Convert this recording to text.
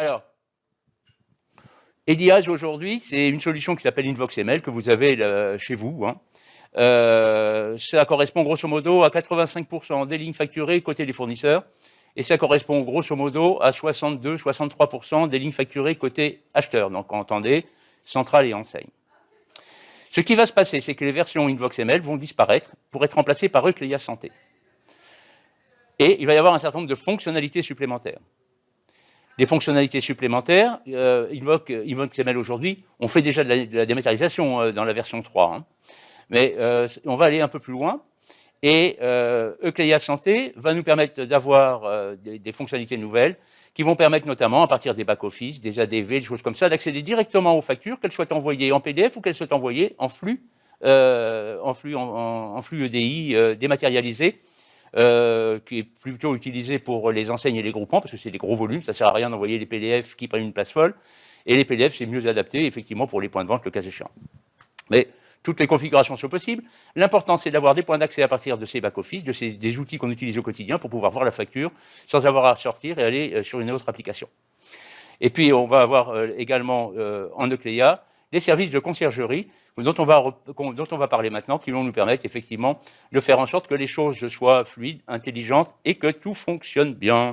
Alors, Ediaz aujourd'hui, c'est une solution qui s'appelle InvoxML que vous avez chez vous. Ça correspond grosso modo à 85% des lignes facturées côté des fournisseurs et ça correspond grosso modo à 62-63% des lignes facturées côté acheteurs. Donc, entendez, centrale et enseigne. Ce qui va se passer, c'est que les versions InvoxML vont disparaître pour être remplacées par Eucléa Santé. Et il va y avoir un certain nombre de fonctionnalités supplémentaires. Des fonctionnalités supplémentaires, InvoxML aujourd'hui, on fait déjà de la dématérialisation dans la version 3. Mais on va aller un peu plus loin. Et Eucléa Santé va nous permettre d'avoir des fonctionnalités nouvelles qui vont permettre notamment, à partir des back-office, des ADV, des choses comme ça, d'accéder directement aux factures, qu'elles soient envoyées en PDF ou qu'elles soient envoyées en flux EDI dématérialisé, qui est plutôt utilisé pour les enseignes et les groupements, parce que c'est des gros volumes, ça ne sert à rien d'envoyer les PDF qui prennent une place folle, et les PDF, c'est mieux adapté, effectivement, pour les points de vente, le cas échéant. Mais toutes les configurations sont possibles. L'important, c'est d'avoir des points d'accès à partir de ces back-office, des outils qu'on utilise au quotidien pour pouvoir voir la facture sans avoir à sortir et aller sur une autre application. Et puis, on va avoir également en Eucléa des services de conciergerie dont on va parler maintenant, qui vont nous permettre effectivement de faire en sorte que les choses soient fluides, intelligentes et que tout fonctionne bien.